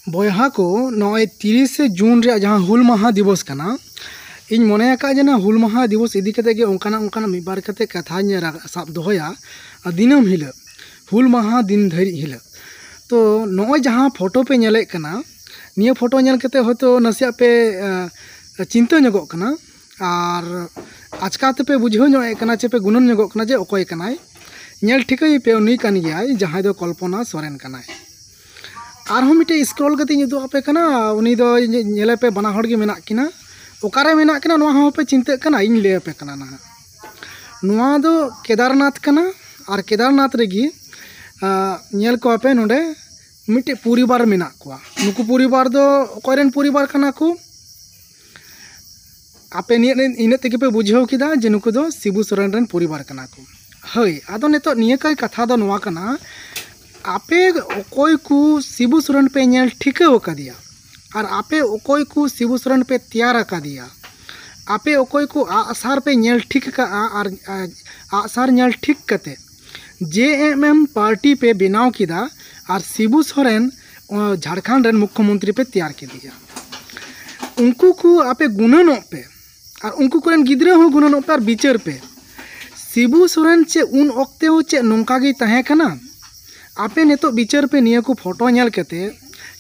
बयहा को नॉय 30 जून रे जहाँ हुल माहा दिवस कना इन मने का जना हुल माहा दिवस इदी कते गे ओंकाना मिबार कते कथा साब दोहया दिनम हिल हुल माहा दिन धरी हिल तो नॉय जहाँ फोटो पे नेले कना निया फोटो नेल कते होतो नसिया पे चिंता नगो कना और आचकाते पे बुझो नो कना चे पे गुणन नगो कना जे ओकोय कनाय नेल ठिकई पे उनी कान गियाय जहाँ दो कल्पना सोरेन कनाय आरहों मिटे स्क्रॉल करते उदू आपे कना उनी दो नेले पे बना हड़ गे मेना किना ओकारे मेना किना नोआ हों पे चिंता कना इन ले पे कना ना नोआ दो केदारनाथ कना और केदारनाथ रेगी नेल को पे नोडे मिटे परिवार मेना कोआ नुकु परिवार दो ओकरेन परिवार कना को आपे इन तेगे पे बुझाव किदा जे नुकु दो शिबू सोरेन रेन परिवार कना को हई आदो नेतो निया काय कथा दो नोआ कना आपे ओकोय को शिबू सोरेन पे नेल ठिकाव कदिया और आपे ओकोय को शिबू सोरेन पे तैयार कदिया आपे ओकोय को आसार पे नेल ठीक का और आसार नेल ठीक कते JMM पार्टी पे बनाव किदा और शिबू सोरेन झारखंड रेन मुख्यमंत्री पे तैयार किदिया उनको को आपे गुणन पे और उनको कोरेन गिद्रा हो गुणन पे और विचार पे शिबू सोरेन चे उन ओक्ते हो चे नोंका गे तहे कना आपे नेतो विचार पे निया को फोटो नेल कते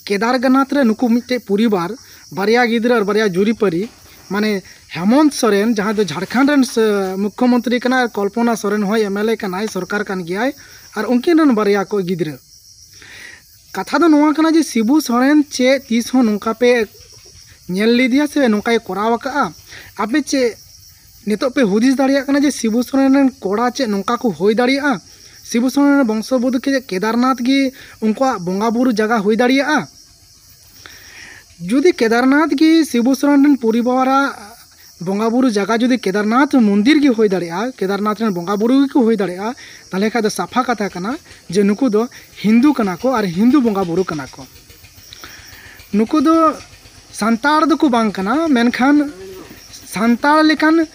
केदारनाथ रे नुकु मिटे परिवार बारिया गिद्रा और बारिया जुरीपरी माने हेमंत सोरेन जहाँ दो झारखंड रेन मुख्यमंत्री कना कल्पना सोरेन होय MLA कनाय सरकार कान गियाय और उनकिन रेन बारिया को गिद्रा कथा दो नोआ कना जे शिबू सोरेन चे तीस हो नोंका पे नेल लिदिया से नोंकाय कोराव का आपे चे नेतो पे हुदिस दाड़िया कना जे शिबू सोरेन रेन कोड़ा चे नोंका को होय दाड़िया शिबू सोरेन वंशबोध के केदारनाथ की उनको बंगा बुरु जगह हुई दाड़िया जुदी केदारनाथ की शिबू सोरेन परिवार बंगा बुरु जगह जुदी केदारनाथ मंदिर की हुई दाड़िया केदारनाथ रेन बंगा बुरु की हुई दाड़िया ताले खा दो साफा कथा कना जे नुकु दो हिंदू कना को और हिंदू बंगा बुरु कना को नुकु दो सांतार दो को बांग कना मेनखान सांतार लेकान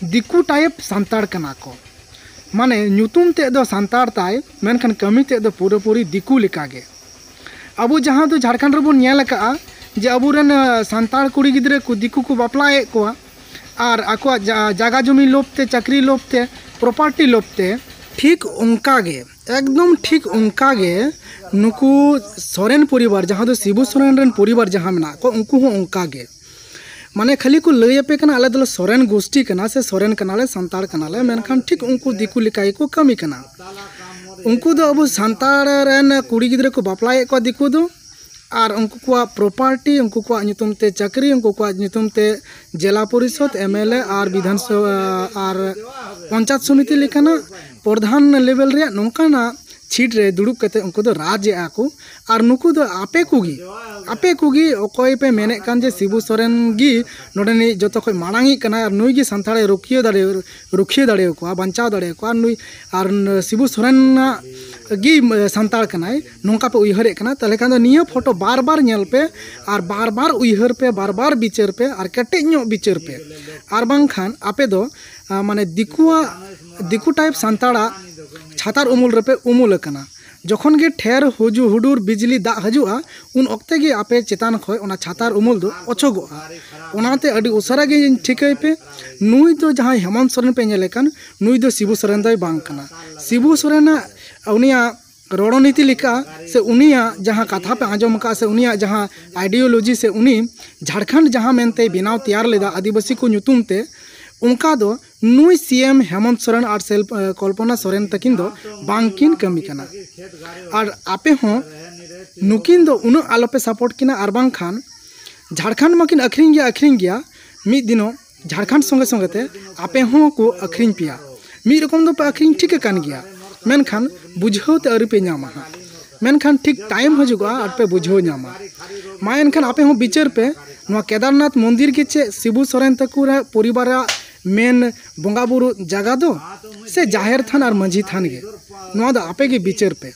दिकु टाइप सांतार कना को माने नुतुम ते दो सांतार ताय मेनखान कमी ते दो पूरी दिकु लेकागे अबू जहाँ तो झारखंड रेबो नेल का जे अबुरेन सांतार कुड़ी गिद्रे को दिकु को बापलाए को और आको जागा जमी लोभते चाकरी लोभते प्रॉपर्टी लोभते ठीक उनकागे एकदम ठीक उनकागे नुकु सोरेन परिवार जहाँ दो शिबू सोरेन रेन परिवार जहाँ मेना को उनको हो उनकागे माने खाली को लय पे कना आले दो सोरेन गोष्ठी कना से सोरेन कनाले सांतार कनाले मेनखान ठीक उनको दिकु लिकाय को कमी कना उनको दो अब सांतार रेन कुड़ी गिद्रे को बापलाए को दिकु दो और उनको को प्रॉपर्टी उनको को नितुम ते चाकरी उनको को नितुम ते जिला परिषद MLA और विधानसभा और पंचायत समिति लेकाना प्रधान लेवल रे नोंकाना छीट रे दुड़ुब कते उनको दो राज आको और नुकु दो आपे कुगी ओकोय पे मेने कान जे शिबू सोरेन गी नोडे जतो खय मांगांगी कना और नुई गी सांतारे रुखियो दाड़े को बंचाव दाड़े को नुई और शिबू सोरेन गी सांतार कनाय नोंका पे उयहरे कना तले खान निया फोटो बार बार नेल पे और बार बार उयहर पे बार बार विचार पे और केटेज नो विचार पे और बांखान आपे दो माने दिकु टाइप सांताड़ा छातार उमुल रपे उमुल कना जखन गे ठेर हुजु हुडुर बिजली दा हजुआ उन ओक्ते गे आपे चेतान खय ओना छातार उमुल दो अछोगोआ ओनाते अडी उसरा गे ठिकई पे नुई दो जहां हेमंत सोरेन पे नेले कान नुई दो शिबू सोरेन दय बांग कना शिबू सोरेन उनिया रणनीति लिखा से उनिया जहाँ कथा पे आंजम का से उनिया जहाँ आइडियोलॉजी से उनी झारखंड जहाँ मेनते बिनाव तैयार लेदा आदिवासी को नुतुम ते उनका दो नुई CM हेमंत सोरेन और कल्पना सोरेन तकिन दो बांकिन कमी कना और आपे हों नुकिन दो उन आलोपे सपोर्ट किना और बांग खान झारखंड माकिन अखरिंग गया मिद दिनो झारखंड संगे संगते आपे हों को अखरिंग पिया मिद रकम दो पे अखरिंग ठीक कान गया मेनखान बुझाव ते अरि पे नामा मेनखान ठीक टाइम हजुगा और पे बुझाव नामा मा एनखान आपे हों विचार पे नोआ केदारनाथ मंदिर के चे शिबू सोरेन तकु परिवार मेन बंगा बुरु जगह दो से जाहेर थान और मंझी थान गे नोआ दो आपे गे विचार पे।